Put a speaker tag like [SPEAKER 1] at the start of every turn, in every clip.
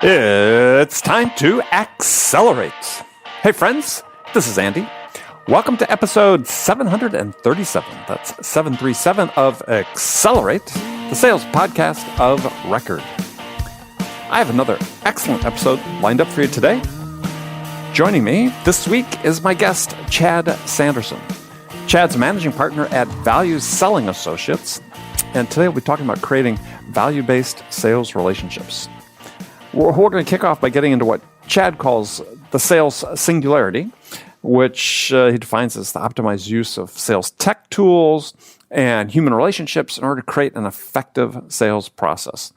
[SPEAKER 1] It's time to accelerate. Hey friends, this is Andy. Welcome to episode 737. That's 737 of Accelerate, the sales podcast of record. I have another excellent episode lined up for you today. Joining me this week is my guest, Chad Sanderson. Chad's a managing partner at ValueSelling Associates, and today we'll be talking about creating value-based sales relationships. We're going to kick off by getting into what Chad calls the sales singularity, which he defines as the optimized use of sales tech tools and human relationships in order to create an effective sales process.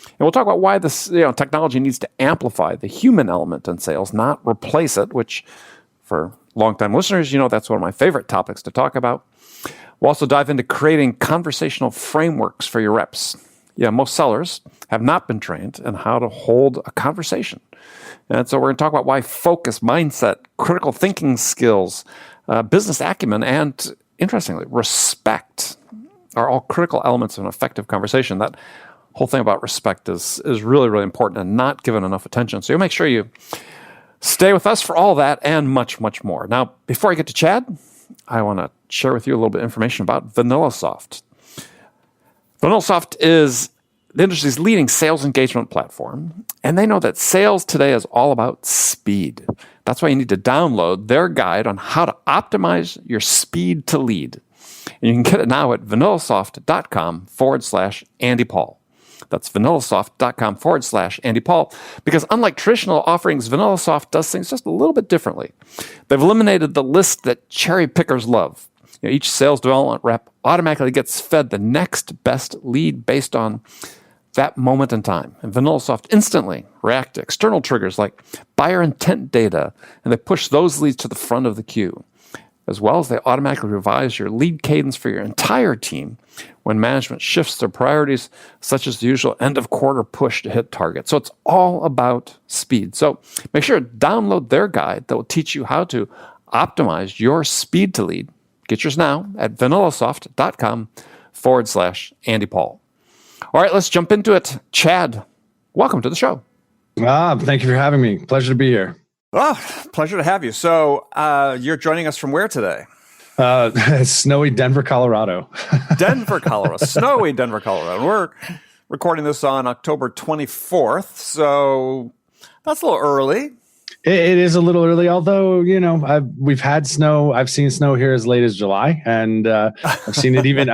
[SPEAKER 1] And we'll talk about why this technology needs to amplify the human element in sales, not replace it, which for longtime listeners, that's one of my favorite topics to talk about. We'll also dive into creating conversational frameworks for your reps. Most sellers have not been trained in how to hold a conversation. And so we're going to talk about why focus, mindset, critical thinking skills, business acumen, and interestingly, respect are all critical elements of an effective conversation. That whole thing about respect is really, really important and not given enough attention. So you'll make sure you stay with us for all that and much, much more. Now, before I get to Chad, I want to share with you a little bit of information about VanillaSoft. VanillaSoft is the industry's leading sales engagement platform, and they know that sales today is all about speed. That's why you need to download their guide on how to optimize your speed to lead. And you can get it now at vanillasoft.com/Andy Paul. That's vanillasoft.com/Andy Paul, because unlike traditional offerings, VanillaSoft does things just a little bit differently. They've eliminated the list that cherry pickers love. Each sales development rep automatically gets fed the next best lead based on that moment in time. And VanillaSoft instantly react to external triggers like buyer intent data, and they push those leads to the front of the queue. As well as they automatically revise your lead cadence for your entire team when management shifts their priorities, such as the usual end-of-quarter push to hit target. So it's all about speed. So make sure to download their guide that will teach you how to optimize your speed to lead. Get yours now at vanillasoft.com/Andy Paul. All right, let's jump into it. Chad, welcome to the show.
[SPEAKER 2] Thank you for having me. Pleasure to be here.
[SPEAKER 1] Oh, pleasure to have you. So you're joining us from where today?
[SPEAKER 2] Snowy Denver, Colorado.
[SPEAKER 1] Denver, Colorado. Snowy Denver, Colorado. We're recording this on October 24th, so that's a little early.
[SPEAKER 2] It is a little early, although, we've had snow. I've seen snow here as late as July, and I've seen it even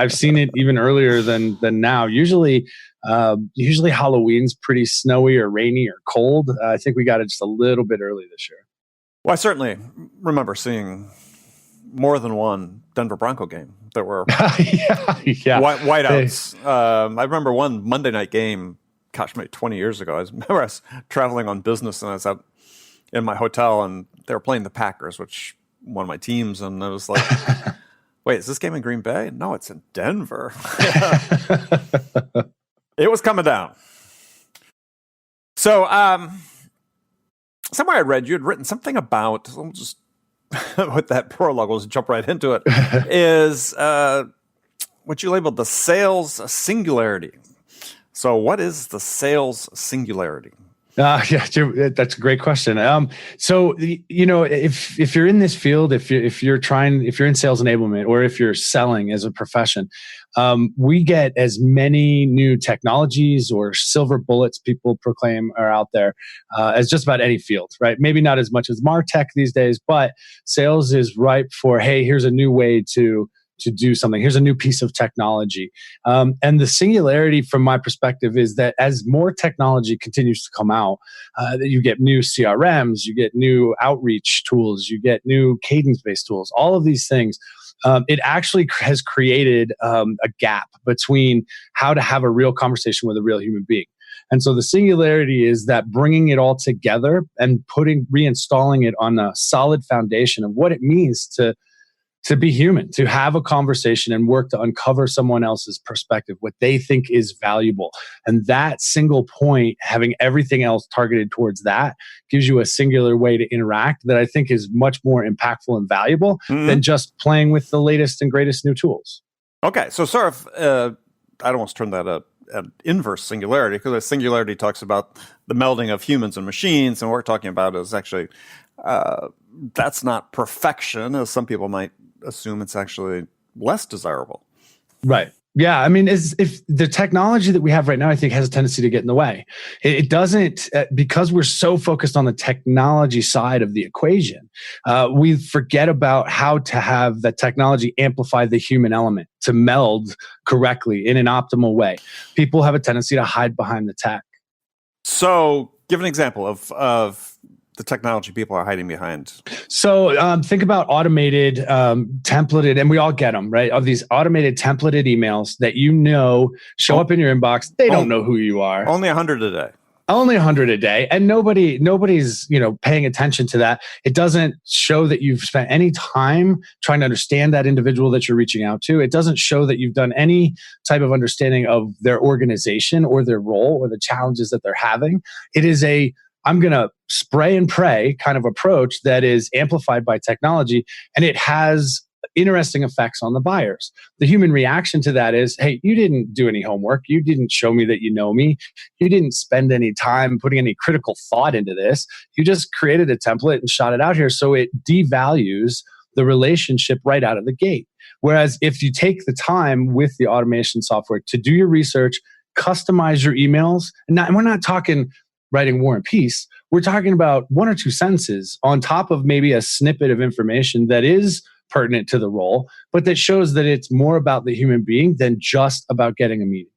[SPEAKER 2] earlier than now. Usually Halloween's pretty snowy or rainy or cold. I think we got it just a little bit early this year.
[SPEAKER 1] Well, I certainly remember seeing more than one Denver Bronco game that were whiteouts. I remember one Monday night game, maybe 20 years ago. I was traveling on business, and I was out in my hotel, and they were playing the Packers, which one of my teams, and I was like, wait, is this game in Green Bay? No, it's in Denver. It was coming down. So somewhere I read you had written something about, I'll just with that prologue, we'll just jump right into it, is what you labeled the sales singularity. So what is the sales singularity?
[SPEAKER 2] That's a great question. So if you're in this field, if you're in sales enablement, or if you're selling as a profession, we get as many new technologies or silver bullets people proclaim are out there as just about any field, right? Maybe not as much as MarTech these days, but sales is ripe for, hey, here's a new way to do something. Here's a new piece of technology. And the singularity from my perspective is that as more technology continues to come out, that you get new CRMs, you get new outreach tools, you get new cadence-based tools, all of these things. It actually has created a gap between how to have a real conversation with a real human being. And so the singularity is that bringing it all together and reinstalling it on a solid foundation of what it means to be human, to have a conversation and work to uncover someone else's perspective, what they think is valuable. And that single point, having everything else targeted towards that, gives you a singular way to interact that I think is much more impactful and valuable than just playing with the latest and greatest new tools.
[SPEAKER 1] Okay, so sort of, I'd almost turn that an inverse singularity, because a singularity talks about the melding of humans and machines, and what we're talking about is actually that's not perfection, as some people might assume. It's actually less desirable.
[SPEAKER 2] Right. Yeah. I mean, if the technology that we have right now, I think, has a tendency to get in the way. It doesn't, because we're so focused on the technology side of the equation, we forget about how to have that technology amplify the human element to meld correctly in an optimal way. People have a tendency to hide behind the tech.
[SPEAKER 1] So give an example of the technology people are hiding behind.
[SPEAKER 2] So think about automated, templated, and we all get them, right? Of these automated templated emails that show up in your inbox. They don't know who you are.
[SPEAKER 1] Only 100 a day.
[SPEAKER 2] Only 100 a day. And nobody's, paying attention to that. It doesn't show that you've spent any time trying to understand that individual that you're reaching out to. It doesn't show that you've done any type of understanding of their organization or their role or the challenges that they're having. It is I'm going to spray and pray kind of approach that is amplified by technology, and it has interesting effects on the buyers. The human reaction to that is, hey, you didn't do any homework. You didn't show me that you know me. You didn't spend any time putting any critical thought into this. You just created a template and shot it out here. So it devalues the relationship right out of the gate. Whereas if you take the time with the automation software to do your research, customize your emails, and we're not talking writing War and Peace. We're talking about one or two sentences on top of maybe a snippet of information that is pertinent to the role, but that shows that it's more about the human being than just about getting a meeting.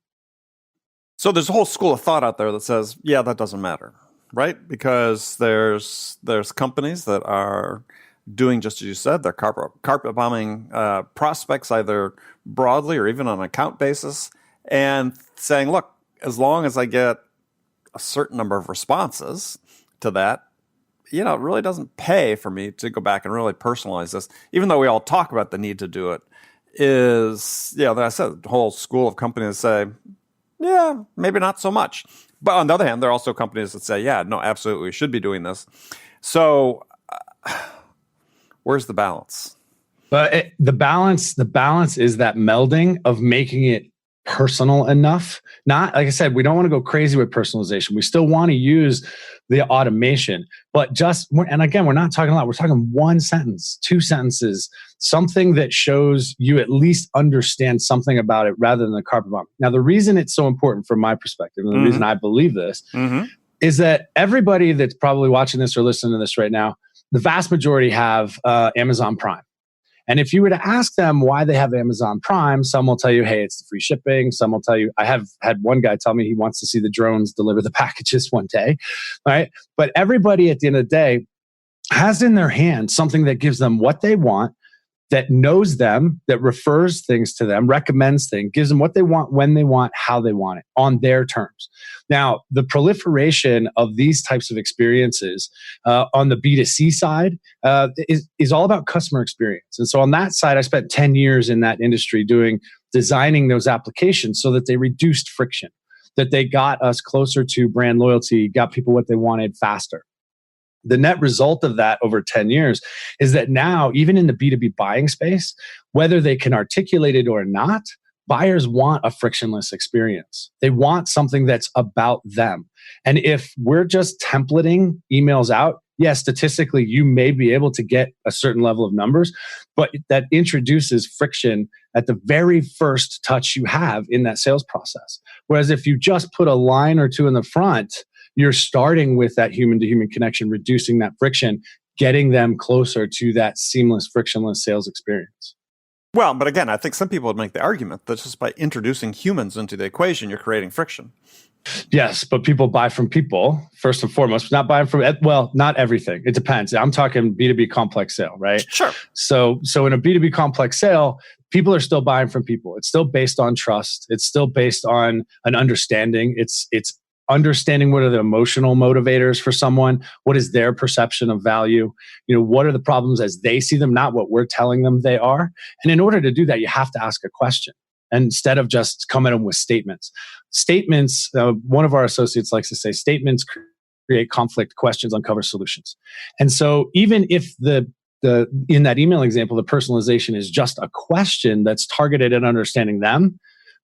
[SPEAKER 1] So there's a whole school of thought out there that says, yeah, that doesn't matter, right? Because there's companies that are doing just as you said. They're carpet bombing prospects, either broadly or even on an account basis, and saying, look, as long as I get a certain number of responses to that, it really doesn't pay for me to go back and really personalize this, even though we all talk about the need to do it. I said, the whole school of companies say, yeah, maybe not so much. But on the other hand, there are also companies that say, yeah, no, absolutely, we should be doing this. So where's the balance?
[SPEAKER 2] But the balance is that melding of making it personal enough. Not, like I said, we don't want to go crazy with personalization. We still want to use the automation, but and again, we're not talking a lot. We're talking one sentence, two sentences, something that shows you at least understand something about it rather than the carpet bomb. Now, the reason it's so important from my perspective, and the reason I believe this, is that everybody that's probably watching this or listening to this right now, the vast majority have Amazon Prime. And if you were to ask them why they have Amazon Prime, some will tell you, hey, it's the free shipping. Some will tell you, I have had one guy tell me he wants to see the drones deliver the packages one day, right? But everybody at the end of the day has in their hand something that gives them what they want, that knows them, that refers things to them, recommends things, gives them what they want, when they want, how they want it, on their terms. Now, the proliferation of these types of experiences on the B2C side is all about customer experience. And so on that side, I spent 10 years in that industry designing those applications so that they reduced friction, that they got us closer to brand loyalty, got people what they wanted faster. The net result of that over 10 years is that now, even in the B2B buying space, whether they can articulate it or not, buyers want a frictionless experience. They want something that's about them. And if we're just templating emails out, yes, statistically, you may be able to get a certain level of numbers, but that introduces friction at the very first touch you have in that sales process. Whereas if you just put a line or two in the front, you're starting with that human-to-human connection, reducing that friction, getting them closer to that seamless, frictionless sales experience.
[SPEAKER 1] Well, but again, I think some people would make the argument that just by introducing humans into the equation, you're creating friction.
[SPEAKER 2] Yes, but people buy from people, first and foremost, not buying from, not everything. It depends. I'm talking B2B complex sale, right?
[SPEAKER 1] Sure.
[SPEAKER 2] So in a B2B complex sale, people are still buying from people. It's still based on trust. It's still based on an understanding. It's understanding what are the emotional motivators for someone, what is their perception of value, what are the problems as they see them, not what we're telling them they are. And in order to do that, you have to ask a question instead of just come at them with statements. Statements, one of our associates likes to say, statements create conflict, questions uncover solutions. And so even if the in that email example, the personalization is just a question that's targeted at understanding them,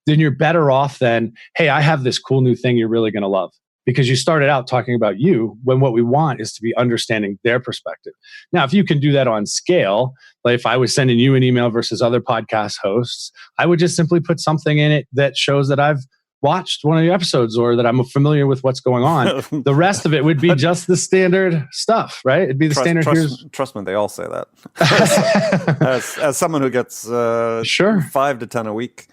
[SPEAKER 2] then you're better off than, hey, I have this cool new thing you're really going to love. Because you started out talking about you, when what we want is to be understanding their perspective. Now, if you can do that on scale, like if I was sending you an email versus other podcast hosts, I would just simply put something in it that shows that I've watched one of the episodes or that I'm familiar with what's going on. The rest of it would be just the standard stuff, right? It'd be the standard.
[SPEAKER 1] Trust me, they all say that. as someone who gets
[SPEAKER 2] sure
[SPEAKER 1] 5 to 10 a week,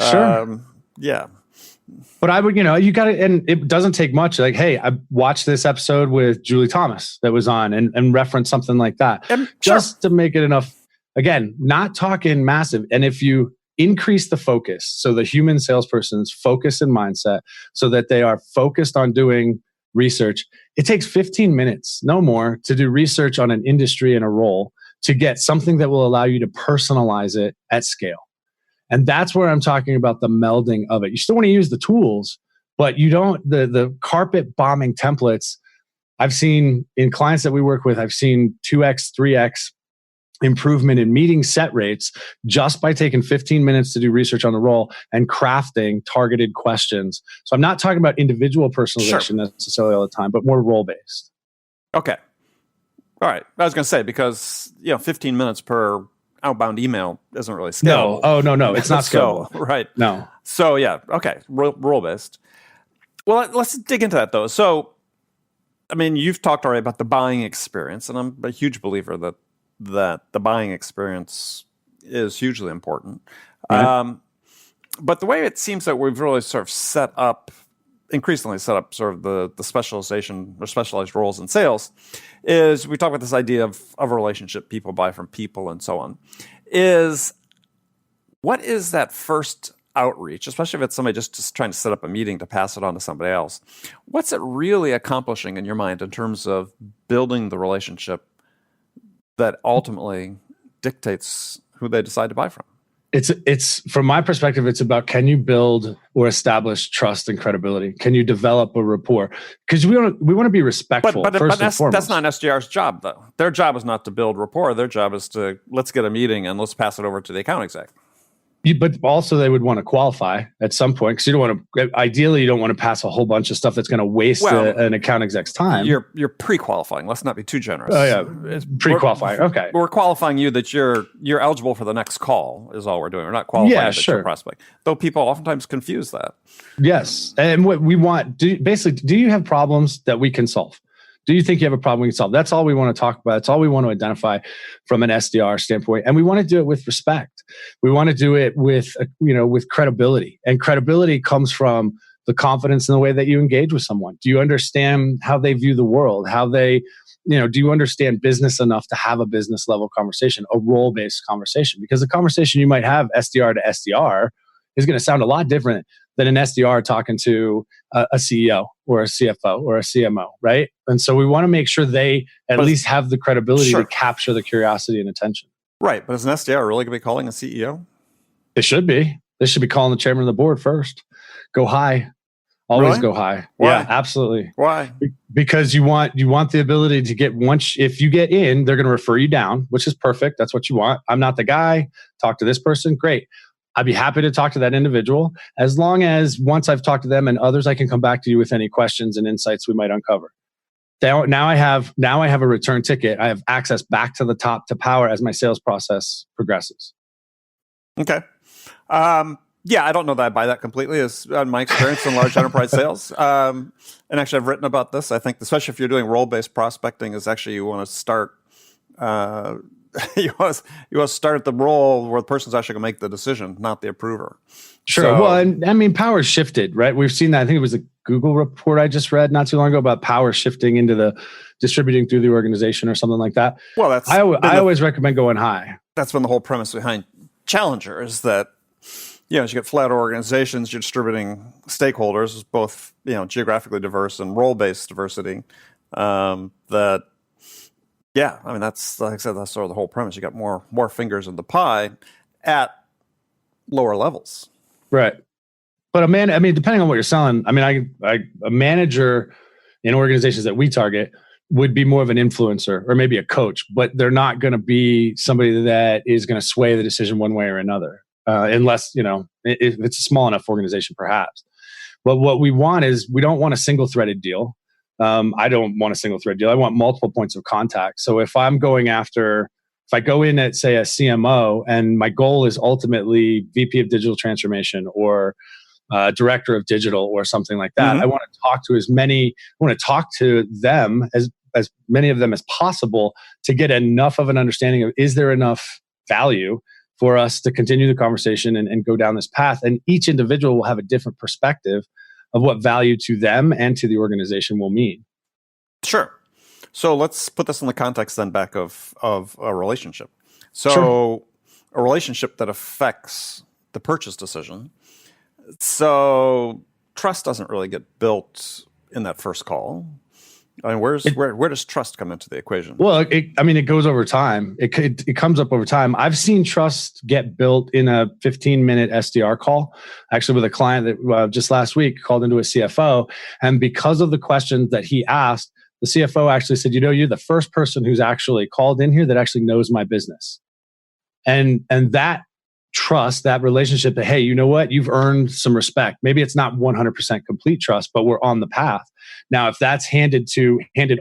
[SPEAKER 2] sure,
[SPEAKER 1] yeah.
[SPEAKER 2] But I would, you got to, and it doesn't take much. Like, hey, I watched this episode with Julie Thomas that was on and reference something like that, just to make it enough. Again, not talking massive. And if you increase the focus, so the human salesperson's focus and mindset, so that they are focused on doing research, it takes 15 minutes, no more, to do research on an industry and a role to get something that will allow you to personalize it at scale. And that's where I'm talking about the melding of it. You still want to use the tools, but you don't, the carpet bombing templates I've seen in clients that we work with, I've seen 2x, 3x improvement in meeting set rates just by taking 15 minutes to do research on the role and crafting targeted questions. So I'm not talking about individual personalization necessarily all the time, but more role-based.
[SPEAKER 1] Okay. All right. I was going to say, because 15 minutes per outbound email isn't really scalable.
[SPEAKER 2] No. Oh, no. It's not scalable.
[SPEAKER 1] Right.
[SPEAKER 2] No.
[SPEAKER 1] So yeah. Okay. Role-based. Well, let's dig into that though. So, I mean, you've talked already about the buying experience, and I'm a huge believer that the buying experience is hugely important. Right. But the way it seems that we've really sort of increasingly set up sort of the specialization or specialized roles in sales is we talk about this idea of a relationship, people buy from people and so on. What is that first outreach, especially if it's somebody just trying to set up a meeting to pass it on to somebody else? What's it really accomplishing in your mind in terms of building the relationship that ultimately dictates who they decide to buy from?
[SPEAKER 2] It's from my perspective, it's about, can you build or establish trust and credibility? Can you develop a rapport? Because we want to be respectful. But that's not
[SPEAKER 1] an SDR's job, though. Their job is not to build rapport. Their job is to, let's get a meeting and let's pass it over to the account exec.
[SPEAKER 2] But also they would want to qualify at some point, because you don't want to. Ideally, you don't want to pass a whole bunch of stuff that's going to waste an account exec's time.
[SPEAKER 1] You're pre-qualifying. Let's not be too generous.
[SPEAKER 2] Oh yeah, pre-qualifying. Okay,
[SPEAKER 1] we're qualifying you that you're eligible for the next call is all we're doing. We're not qualifying that you're a prospect. Though people oftentimes confuse that.
[SPEAKER 2] Yes, and what we want, do you have problems that we can solve? Do you think you have a problem we can solve? That's all we want to talk about. That's all we want to identify from an SDR standpoint. And we want to do it with respect. We want to do it with credibility. And credibility comes from the confidence in the way that you engage with someone. Do you understand how they view the world? How they, do you understand business enough to have a business level conversation, a role-based conversation? Because the conversation you might have SDR to SDR is going to sound a lot different than an SDR talking to a CEO or a CFO or a CMO, right? And so we want to make sure they at least have the credibility to capture the curiosity and attention.
[SPEAKER 1] Right, but is an SDR really going to be calling a CEO?
[SPEAKER 2] They should be. They should be calling the chairman of the board first. Go high. Always go high.
[SPEAKER 1] Why?
[SPEAKER 2] Yeah, absolutely.
[SPEAKER 1] Why?
[SPEAKER 2] Because you want the ability to get if you get in, they're going to refer you down, which is perfect. That's what you want. I'm not the guy. Talk to this person. Great. I'd be happy to talk to that individual, as long as once I've talked to them and others, I can come back to you with any questions and insights we might uncover. Now I have a return ticket. I have access back to the top to power as my sales process progresses.
[SPEAKER 1] Okay. Yeah, I don't know that I buy that completely. As my experience in large enterprise sales, and actually I've written about this. I think, especially if you're doing role-based prospecting, is actually you want to start. You want to start at the role where the person's actually going to make the decision, not the approver.
[SPEAKER 2] Sure. Well, and I mean, power shifted, right? We've seen that. I think it was a Google report I just read not too long ago about power shifting into the distributing through the organization or something like that. Well, I always recommend going high.
[SPEAKER 1] That's been the whole premise behind Challenger, is that, as you get flat organizations, you're distributing stakeholders, both, geographically diverse and role-based diversity, yeah, I mean, that's, like I said, that's sort of the whole premise. You got more fingers in the pie at lower levels.
[SPEAKER 2] Right. But depending on what you're selling, a manager in organizations that we target would be more of an influencer or maybe a coach, but they're not going to be somebody that is going to sway the decision one way or another. unless, if it's a small enough organization, perhaps. But what we want is, we don't want a single threaded deal. I don't want a single thread deal. I want multiple points of contact. So if I go in at, say, a CMO, and my goal is ultimately VP of digital transformation or director of digital or something like that, I want to talk to them, as many of them as possible, to get enough of an understanding of, is there enough value for us to continue the conversation and go down this path? And each individual will have a different perspective of what value to them and to the organization will mean.
[SPEAKER 1] Sure. So let's put this in the context then back of a relationship. So
[SPEAKER 2] Sure.
[SPEAKER 1] A relationship that affects the purchase decision. So trust doesn't really get built in that first call. I mean, where does trust come into the equation?
[SPEAKER 2] Well, it goes over time. It comes up over time. I've seen trust get built in a 15-minute SDR call, actually with a client that just last week called into a CFO. And because of the questions that he asked, the CFO actually said, you're the first person who's actually called in here that actually knows my business. And that trust, that relationship, that, hey, you know what? You've earned some respect. Maybe it's not 100% complete trust, but we're on the path. Now, if that's handed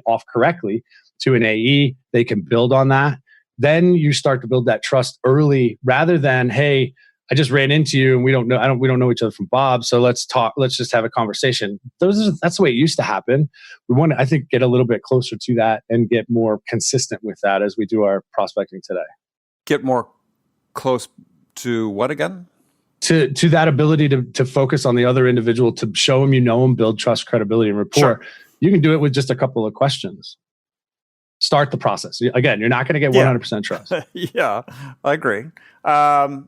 [SPEAKER 2] off correctly to an AE, they can build on that. Then you start to build that trust early, rather than, hey, I just ran into you and we don't know each other from Bob, so let's talk. Let's just have a conversation. That's the way it used to happen. We want to, I think, get a little bit closer to that and get more consistent with that as we do our prospecting today.
[SPEAKER 1] Get more close to what again?
[SPEAKER 2] To that ability to focus on the other individual, to show them you know them, build trust, credibility, and rapport. Sure. You can do it with just a couple of questions. Start the process. Again, you're not going to get 100% trust.
[SPEAKER 1] Yeah, I agree. But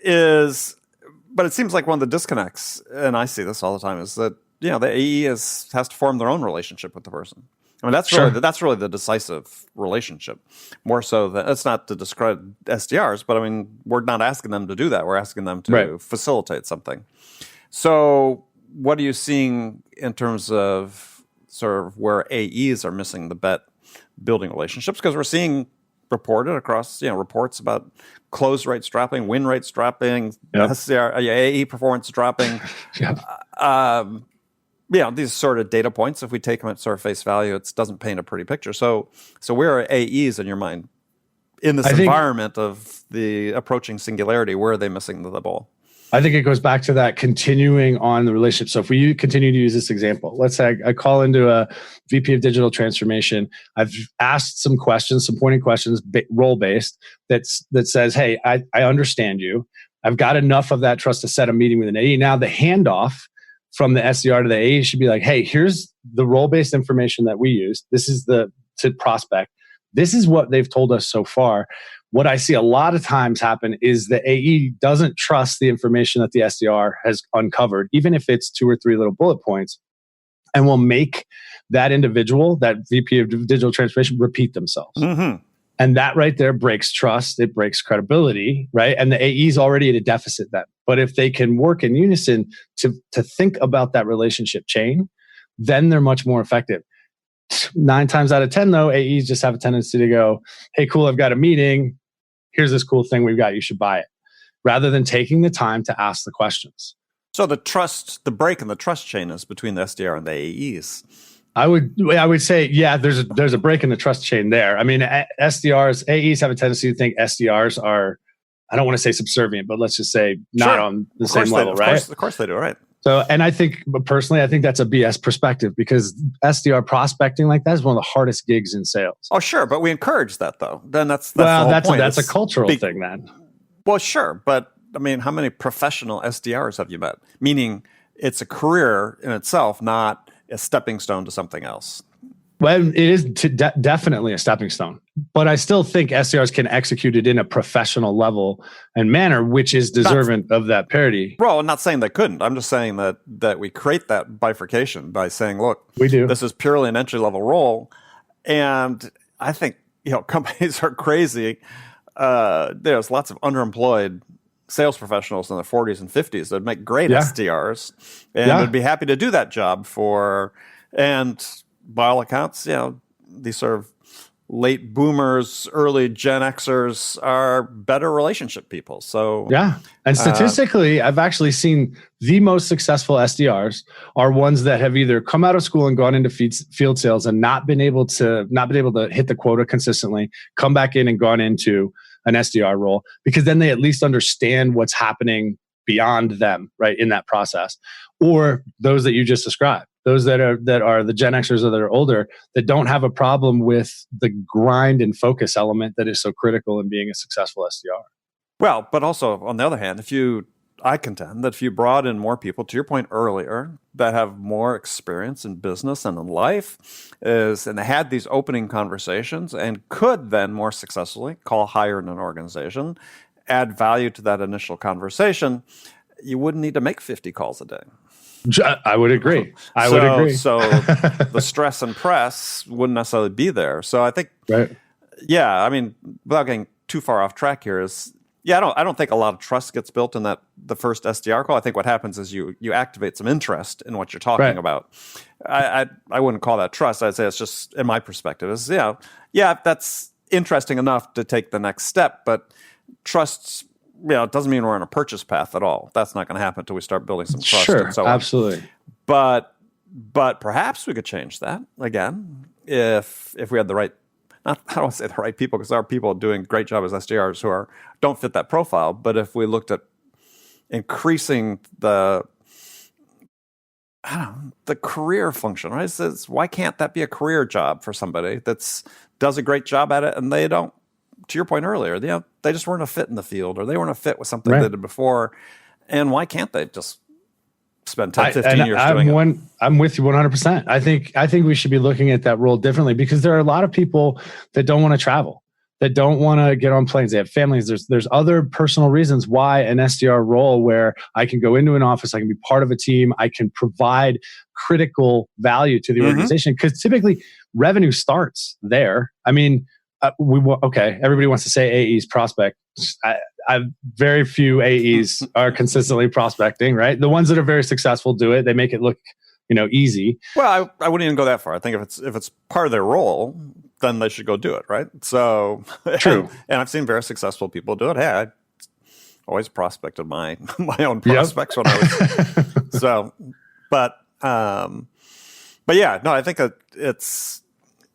[SPEAKER 1] it seems like one of the disconnects, and I see this all the time, is that the AE has to form their own relationship with the person. I mean, that's really the decisive relationship. More so than, it's not to describe SDRs, but I mean, we're not asking them to do that. We're asking them to facilitate something. So, what are you seeing in terms of sort of where AEs are missing the bet building relationships? Because we're seeing reported across reports about close rates dropping, win rates dropping, SDR, AE performance dropping. These sort of data points, if we take them at sort of face value, it doesn't paint a pretty picture. So where are AEs in your mind in this environment of the approaching singularity? Where are they missing the ball?
[SPEAKER 2] I think it goes back to that continuing on the relationship. So if we continue to use this example, let's say I call into a VP of digital transformation. I've asked some questions, some pointing questions, role-based, that says, hey, I understand you. I've got enough of that trust to set a meeting with an AE. Now the handoff from the SDR to the AE should be like, hey, here's the role-based information that we use. This is to prospect. This is what they've told us so far. What I see a lot of times happen is the AE doesn't trust the information that the SDR has uncovered, even if it's 2 or 3 little bullet points, and will make that individual, that VP of digital transformation, repeat themselves. Mm-hmm. And that right there breaks trust. It breaks credibility, right? And the AE is already at a deficit then. But if they can work in unison to think about that relationship chain, then they're much more effective. 9 times out of 10, though, AEs just have a tendency to go, hey, cool, I've got a meeting. Here's this cool thing we've got. You should buy it. Rather than taking the time to ask the questions.
[SPEAKER 1] So the break in the trust chain is between the SDR and the AEs.
[SPEAKER 2] I would say, there's a break in the trust chain there. I mean, AEs have a tendency to think SDRs are, I don't want to say subservient, but let's just say not on the same level, right?
[SPEAKER 1] Of course they do, right?
[SPEAKER 2] So, and I think, personally, I think that's a BS perspective, because SDR prospecting like that is one of the hardest gigs in sales.
[SPEAKER 1] Oh, sure, but we encourage that, though. Then that's the whole point.
[SPEAKER 2] That's a cultural thing, then.
[SPEAKER 1] Well, sure, but I mean, how many professional SDRs have you met? Meaning, it's a career in itself, not a stepping stone to something else.
[SPEAKER 2] Well, it is definitely a stepping stone, but I still think SDRs can execute it in a professional level and manner, which is deserving of that parity.
[SPEAKER 1] Well, I'm not saying they couldn't. I'm just saying that we create that bifurcation by saying, look,
[SPEAKER 2] we do.
[SPEAKER 1] This is purely an entry level role, and I think companies are crazy. There's lots of underemployed sales professionals in their 40s and 50s that make great SDRs and would be happy to do that job and by all accounts, these sort of late boomers, early Gen Xers are better relationship people. So
[SPEAKER 2] yeah. And statistically, I've actually seen the most successful SDRs are ones that have either come out of school and gone into field sales and not been able to hit the quota consistently, come back in and gone into an SDR role, because then they at least understand what's happening beyond them, right, in that process. Or those that you just described, those that are the Gen Xers or that are older, that don't have a problem with the grind and focus element that is so critical in being a successful SDR.
[SPEAKER 1] Well, but also on the other hand, I contend that if you brought in more people, to your point earlier, that have more experience in business and in life, and they had these opening conversations and could then more successfully call higher in an organization, add value to that initial conversation, you wouldn't need to make 50 calls a day.
[SPEAKER 2] I would agree. I would agree.
[SPEAKER 1] So the stress and press wouldn't necessarily be there. So I think,
[SPEAKER 2] right.
[SPEAKER 1] Yeah, I mean, without getting too far off track here I don't think a lot of trust gets built in the first SDR call. I think what happens is you activate some interest in what you're talking about. I wouldn't call that trust. I'd say it's just, in my perspective, is that's interesting enough to take the next step, but trust, it doesn't mean we're on a purchase path at all. That's not going to happen until we start building some trust.
[SPEAKER 2] Sure,
[SPEAKER 1] and so on.
[SPEAKER 2] Absolutely.
[SPEAKER 1] But perhaps we could change that again if we had the right. I don't want to say the right people, because there are people doing a great job as SDRs who don't fit that profile. But if we looked at increasing the career function, right? It says, why can't that be a career job for somebody that does a great job at it, and they don't? To your point earlier, they just weren't a fit in the field, or they weren't a fit with something they did before, and why can't they just spend 10, 15 years doing it?
[SPEAKER 2] I'm with you 100%. I think we should be looking at that role differently, because there are a lot of people that don't want to travel, that don't want to get on planes. They have families. There's other personal reasons why an SDR role, where I can go into an office, I can be part of a team, I can provide critical value to the organization, because typically revenue starts there. I mean, everybody wants to say AEs prospect. Very few AEs are consistently prospecting, right? The ones that are very successful do it. They make it look, easy.
[SPEAKER 1] Well, I wouldn't even go that far. I think if it's part of their role, then they should go do it, right? So
[SPEAKER 2] true.
[SPEAKER 1] And I've seen very successful people do it. Hey, I always prospected my own prospects when I was so. But yeah, no, I think that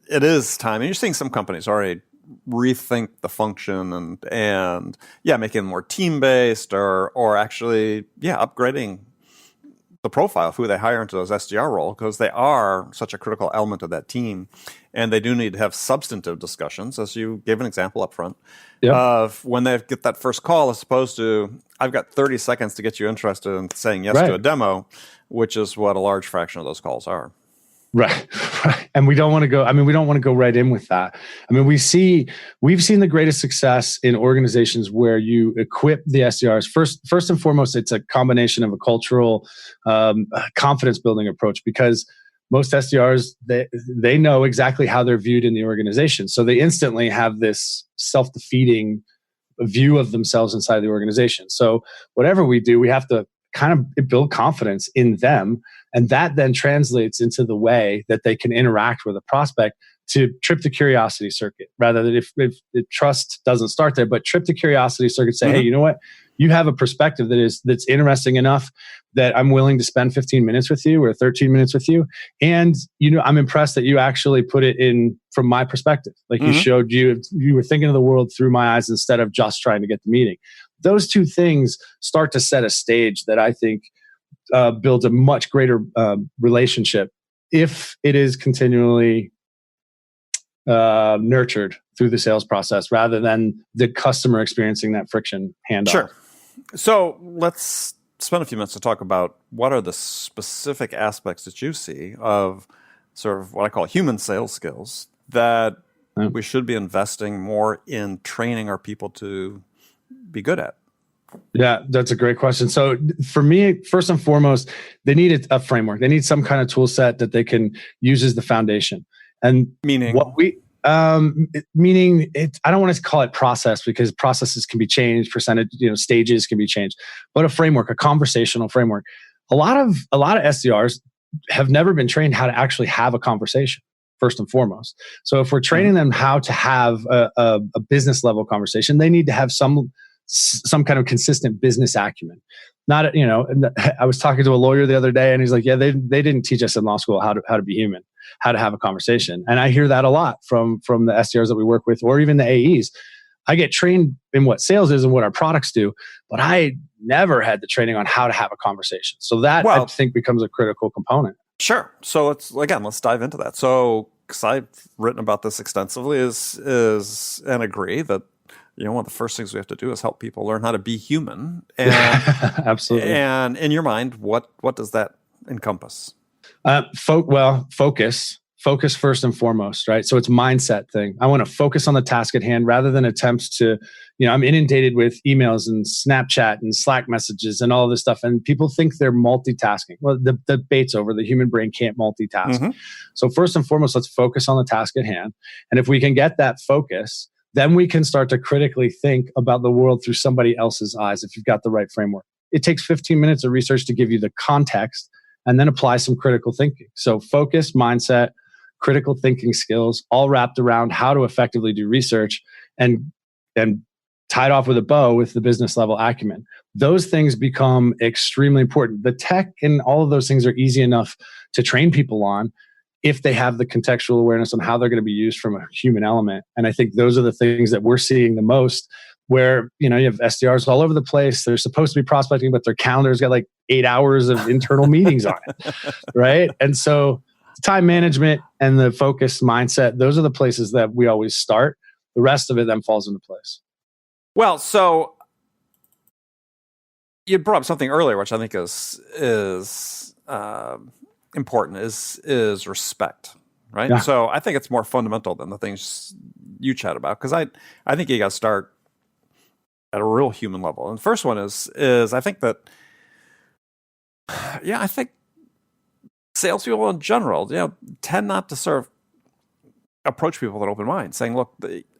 [SPEAKER 1] it is time, and you're seeing some companies already rethink the function and making it more team based or actually upgrading the profile of who they hire into those SDR role, because they are such a critical element of that team, and they do need to have substantive discussions, as you gave an example up front, of when they get that first call, as opposed to, I've got 30 seconds to get you interested in saying yes to a demo, which is what a large fraction of those calls are.
[SPEAKER 2] Right. And we don't want to go right in with that. I mean, we've seen the greatest success in organizations where you equip the SDRs. First and foremost, it's a combination of a cultural confidence building approach, because most SDRs, they know exactly how they're viewed in the organization. So they instantly have this self-defeating view of themselves inside the organization. So whatever we do, we have to kind of build confidence in them. And that then translates into the way that they can interact with a prospect to trip the curiosity circuit, rather than if trust doesn't start there, but trip the curiosity circuit, say, hey, you know what? You have a perspective that's interesting enough that I'm willing to spend 15 minutes with you or 13 minutes with you. And, I'm impressed that you actually put it in from my perspective. Like you showed you were thinking of the world through my eyes instead of just trying to get the meeting. Those two things start to set a stage that I think builds a much greater relationship if it is continually nurtured through the sales process, rather than the customer experiencing that friction handoff.
[SPEAKER 1] Sure. So let's spend a few minutes to talk about what are the specific aspects that you see of sort of what I call human sales skills that we should be investing more in training our people to be good at.
[SPEAKER 2] Yeah, that's a great question. So for me, first and foremost, they need a framework. They need some kind of tool set that they can use as the foundation. And
[SPEAKER 1] meaning
[SPEAKER 2] meaning I don't want to call it process, because processes can be changed, stages can be changed, but a framework, a conversational framework. A lot of SDRs have never been trained how to actually have a conversation. first and foremost. So if we're training them how to have a business level conversation, they need to have some kind of consistent business acumen. Not, I was talking to a lawyer the other day, and he's like, yeah, they didn't teach us in law school how to be human, how to have a conversation. And I hear that a lot from the SDRs that we work with, or even the AEs. I get trained in what sales is and what our products do, but I never had the training on how to have a conversation. So that, I think, becomes a critical component.
[SPEAKER 1] Sure. So let's dive into that. So, because I've written about this extensively, and agree that one of the first things we have to do is help people learn how to be human. And
[SPEAKER 2] absolutely.
[SPEAKER 1] And in your mind, what does that encompass? Focus first and foremost, right? So it's mindset thing. I want to focus on the task at hand rather than attempts to, I'm inundated with emails and Snapchat and Slack messages and all this stuff. And people think they're multitasking. Well, the debate's over. The human brain can't multitask. Mm-hmm. So first and foremost, let's focus on the task at hand. And if we can get that focus, then we can start to critically think about the world through somebody else's eyes if you've got the right framework. It takes 15 minutes of research to give you the context and then apply some critical thinking. So focus, mindset, critical thinking skills, all wrapped around how to effectively do research and tied off with a bow with the business level acumen. Those things become extremely important. The tech and all of those things are easy enough to train people on if they have the contextual awareness on how they're going to be used from a human element. And I think those are the things that we're seeing the most, where you have SDRs all over the place. They're supposed to be prospecting, but their calendar's got like 8 hours of internal meetings on it, right? And so time management and the focused mindset, those are the places that we always start. The rest of it then falls into place. Well, so you brought up something earlier, which I think is important, is respect, right? Yeah. So I think it's more fundamental than the things you chat about, because I think you got to start at a real human level. And the first one is I think that, I think salespeople in general, tend not to sort of approach people with an open mind, saying, look,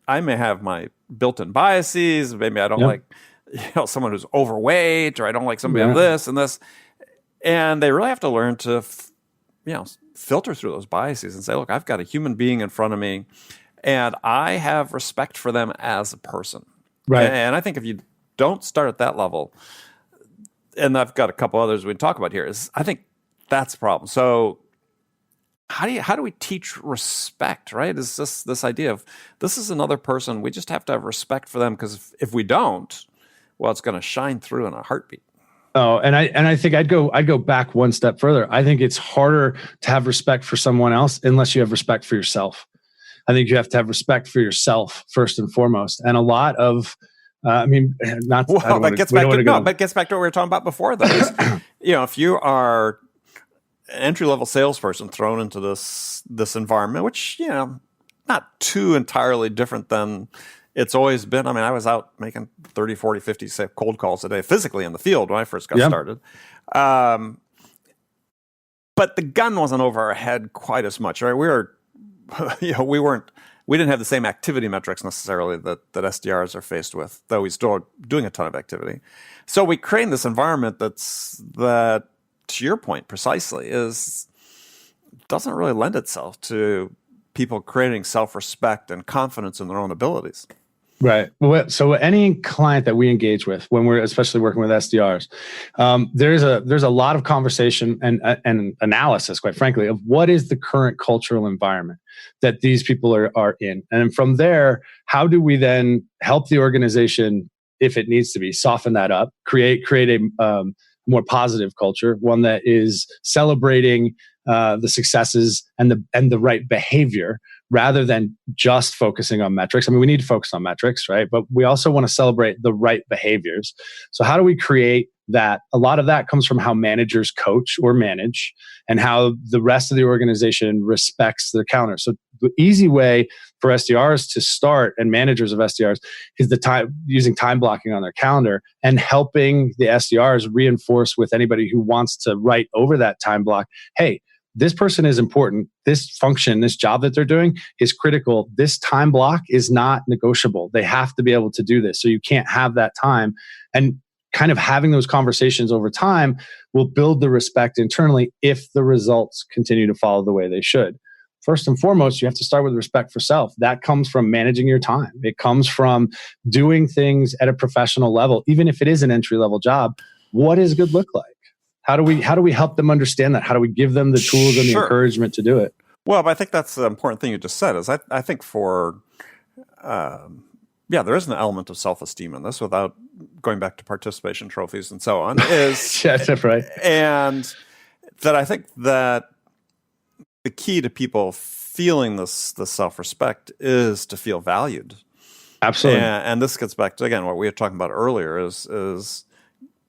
[SPEAKER 1] I may have my built-in biases. Maybe I don't like, someone who's overweight, or I don't like somebody with this and this. And they really have to learn to, filter through those biases and say, look, I've got a human being in front of me, and I have respect for them as a person. Right. And I think if you don't start at that level, and I've got a couple others we can talk about here, I think that's the problem. So how do we teach respect, right? Is this idea of this is another person, we just have to have respect for them, because if we don't, well, it's going to shine through in a heartbeat.
[SPEAKER 2] Oh, and I think I'd go back one step further. I think it's harder to have respect for someone else unless you have respect for yourself. I think you have to have respect for yourself first and foremost. And a lot of that gets back to what we were talking about before, though. If you are an entry-level salesperson thrown into this environment, which, not too entirely different than it's always been. I mean, I was out making 30, 40, 50 say, cold calls a day physically in the field when I first got started. But the gun wasn't over our head quite as much, right? We were, we didn't have the same activity metrics necessarily that SDRs are faced with, though we still are doing a ton of activity. So we create this environment that, to your point precisely, doesn't really lend itself to people creating self-respect and confidence in their own abilities. Right. So any client that we engage with, when we're especially working with SDRs, there's a lot of conversation and analysis, quite frankly, of what is the current cultural environment that these people are in. And from there, how do we then help the organization, if it needs to be, soften that up, create a more positive culture, one that is celebrating the successes and the right behavior, rather than just focusing on metrics. I mean, we need to focus on metrics, right? But we also want to celebrate the right behaviors. So how do we create that? A lot of that comes from how managers coach or manage, and how the rest of the organization respects their counter. So the easy way for SDRs to start, and managers of SDRs, is using time blocking on their calendar, and helping the SDRs reinforce with anybody who wants to write over that time block, hey, this person is important. This function, this job that they're doing is critical. This time block is not negotiable. They have to be able to do this. So you can't have that time. And kind of having those conversations over time will build the respect internally if the results continue to follow the way they should. first and foremost, you have to start with respect for self. That comes from managing your time. It comes from doing things at a professional level, even if it is an entry-level job. What does good look like? How do we help them understand that? How do we give them the tools and the encouragement to do it?
[SPEAKER 1] Well, but I think that's the important thing you just said is I think for, there is an element of self-esteem in this without going back to participation trophies and so on. Is
[SPEAKER 2] yeah, that's right.
[SPEAKER 1] And that I think that the key to people feeling this self-respect is to feel valued.
[SPEAKER 2] Absolutely.
[SPEAKER 1] And this gets back to, again, what we were talking about earlier is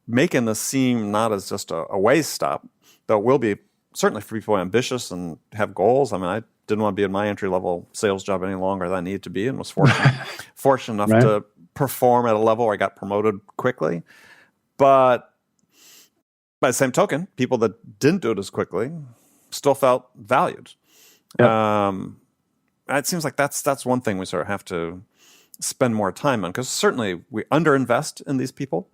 [SPEAKER 1] making this seem not as just a way stop, though it will be certainly for people ambitious and have goals. I mean, I didn't want to be in my entry-level sales job any longer than I needed to be, and was fortunate enough to perform at a level where I got promoted quickly. But by the same token, people that didn't do it as quickly still felt valued. Yep. It seems like that's one thing we sort of have to spend more time on, because certainly we underinvest in these people.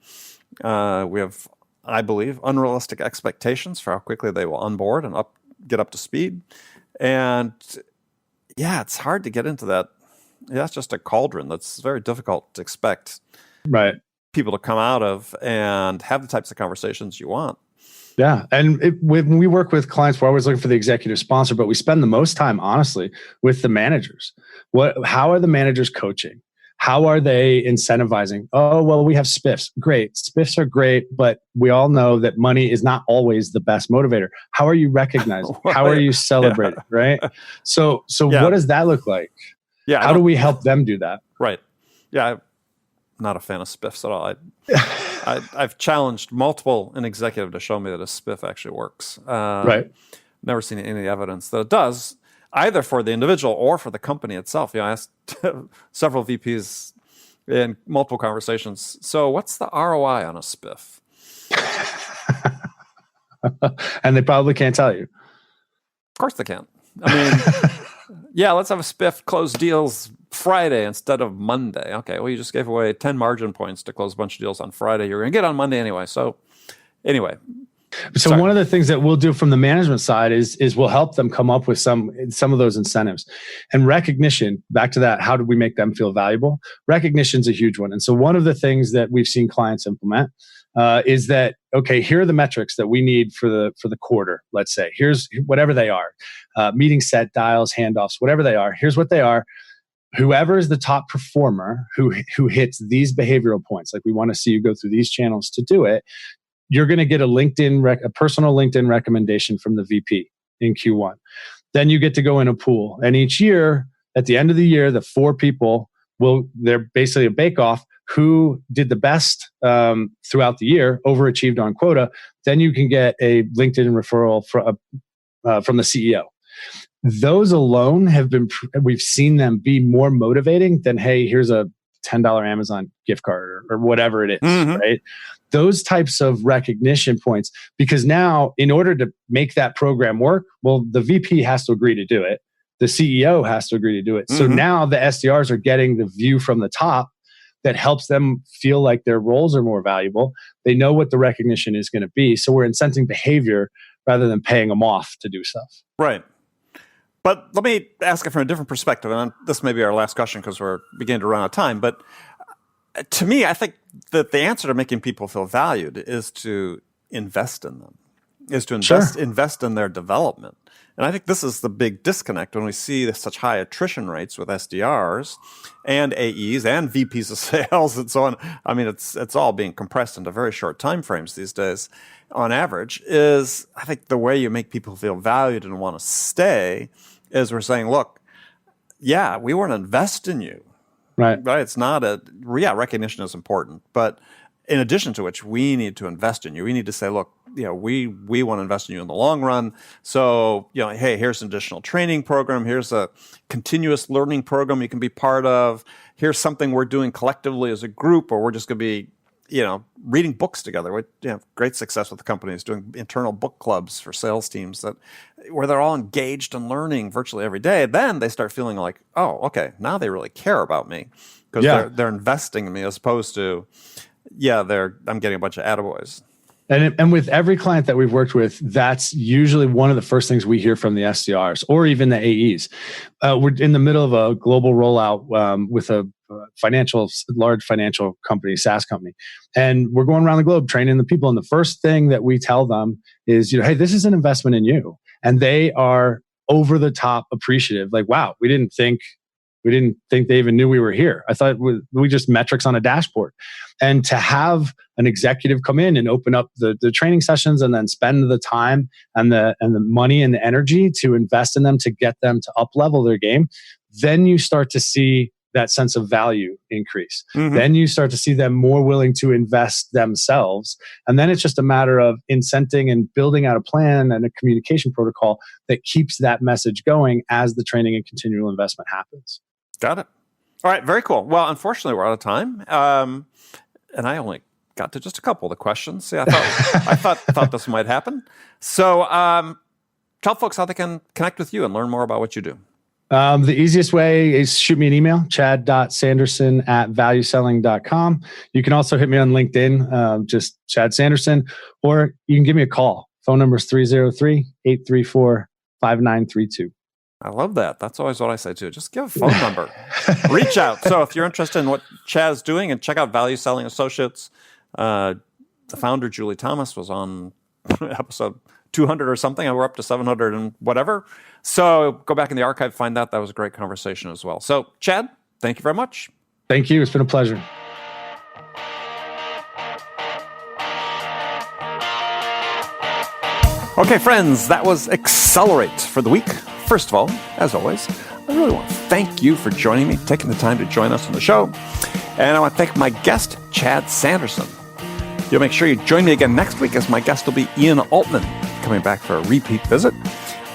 [SPEAKER 1] We have, I believe, unrealistic expectations for how quickly they will onboard and get up to speed. And it's hard to get into that. Yeah, it's just a cauldron that's very difficult to expect people to come out of and have the types of conversations you want.
[SPEAKER 2] Yeah. And when we work with clients, we're always looking for the executive sponsor, but we spend the most time, honestly, with the managers. How are the managers coaching? How are they incentivizing? Oh, well, we have spiffs. Great. Spiffs are great, but we all know that money is not always the best motivator. How are you recognizing? How are you celebrating? Right? So what does that look like?
[SPEAKER 1] Yeah.
[SPEAKER 2] How do we help them do that?
[SPEAKER 1] Right. Yeah. I'm not a fan of spiffs at all. I've challenged an executive to show me that a spiff actually works. Never seen any evidence that it does, either for the individual or for the company itself. I asked several VPs in multiple conversations, so what's the ROI on a spiff?
[SPEAKER 2] And they probably can't tell you.
[SPEAKER 1] Of course they can't. I mean, let's have a spiff, close deals Friday instead of Monday. Okay, well, you just gave away 10 margin points to close a bunch of deals on Friday. You're going to get on Monday anyway. So anyway.
[SPEAKER 2] So one of the things that we'll do from the management side is we'll help them come up with some of those incentives. And recognition, back to that, how do we make them feel valuable? Recognition is a huge one. And so one of the things that we've seen clients implement is that, okay, here are the metrics that we need for the quarter, let's say. Here's whatever they are. Meeting set, dials, handoffs, whatever they are. Here's what they are. Whoever is the top performer who hits these behavioral points, like we want to see you go through these channels to do it, you're going to get a personal LinkedIn recommendation from the VP in Q1. Then you get to go in a pool. And each year, at the end of the year, the 4 people they're basically a bake-off who did the best throughout the year, overachieved on quota. Then you can get a LinkedIn referral from the CEO. Those alone we've seen them be more motivating than, hey, here's a $10 Amazon gift card or whatever it is, right? Those types of recognition points, because now in order to make that program work, well, the VP has to agree to do it. The CEO has to agree to do it. So now the SDRs are getting the view from the top that helps them feel like their roles are more valuable. They know what the recognition is going to be. So we're incenting behavior rather than paying them off to do stuff.
[SPEAKER 1] Right. But let me ask it from a different perspective. And this may be our last question because we're beginning to run out of time. But to me, I think that the answer to making people feel valued is to invest in them, is to invest in their development. And I think this is the big disconnect when we see such high attrition rates with SDRs and AEs and VPs of sales and so on. I mean, it's all being compressed into very short time frames these days on average. Is I think the way you make people feel valued and want to stay is we're saying, look, we want to invest in you. Right. It's not recognition is important, but in addition to which, we need to invest in you. We need to say, look, we want to invest in you in the long run. So, hey, here's an additional training program. Here's a continuous learning program you can be part of. Here's something we're doing collectively as a group, or we're just going to be, reading books together. We have great success with the companies doing internal book clubs for sales teams where they're all engaged and learning virtually every day. Then they start feeling like, oh, okay, now they really care about me because they're investing in me as opposed to, I'm getting a bunch of attaboys.
[SPEAKER 2] And with every client that we've worked with, that's usually one of the first things we hear from the SDRs or even the AEs. We're in the middle of a global rollout with a large financial company, SaaS company. And we're going around the globe training the people. And the first thing that we tell them is, hey, this is an investment in you. And they are over the top appreciative. Like, wow, we didn't think they even knew we were here. I thought we just metrics on a dashboard. And to have an executive come in and open up the training sessions and then spend the time and the money and the energy to invest in them to get them to up level their game, then you start to see that sense of value increase. Mm-hmm. Then you start to see them more willing to invest themselves. And then it's just a matter of incenting and building out a plan and a communication protocol that keeps that message going as the training and continual investment happens.
[SPEAKER 1] Got it. All right. Very cool. Well, unfortunately, we're out of time. And I only got to just a couple of the questions. See, I thought this might happen. So tell folks how they can connect with you and learn more about what you do.
[SPEAKER 2] The easiest way is shoot me an email, chad.sanderson@valueselling.com. You can also hit me on LinkedIn, just Chad Sanderson, or you can give me a call. Phone number is 303-834-5932.
[SPEAKER 1] I love that. That's always what I say too. Just give a phone number. Reach out. So if you're interested in what Chad is doing, and check out ValueSelling Associates. The founder, Julie Thomas, was on episode 200 or something, and we're up to 700 and whatever. So go back in the archive, find that. That was a great conversation as well. So Chad, thank you very much.
[SPEAKER 2] Thank you. It's been a pleasure.
[SPEAKER 1] Okay, friends, that was Accelerate for the week. First of all, as always, I really want to thank you for joining me, taking the time to join us on the show. And I want to thank my guest, Chad Sanderson. You'll make sure you join me again next week, as my guest will be Ian Altman, coming back for a repeat visit.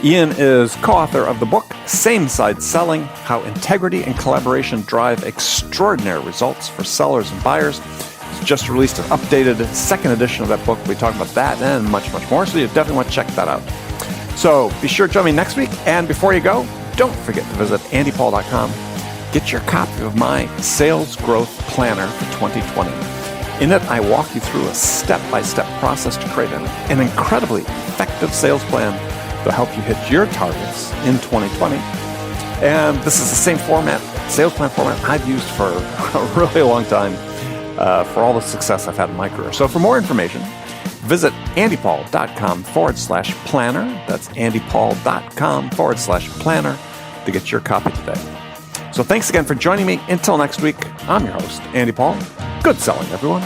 [SPEAKER 1] Ian is co-author of the book, Same Side Selling, How Integrity and Collaboration Drive Extraordinary Results for Sellers and Buyers. He's just released an updated second edition of that book. We talk about that and much, much more, so you definitely want to check that out. So be sure to join me next week. And before you go, don't forget to visit andypaul.com. Get your copy of my Sales Growth Planner for 2020. In it, I walk you through a step-by-step process to create an incredibly effective sales plan to help you hit your targets in 2020. And this is the same format, sales plan format, I've used for a really long time for all the success I've had in my career. So for more information, visit andypaul.com/planner. That's andypaul.com/planner to get your copy today. So thanks again for joining me. Until next week, I'm your host, Andy Paul. Good selling, everyone.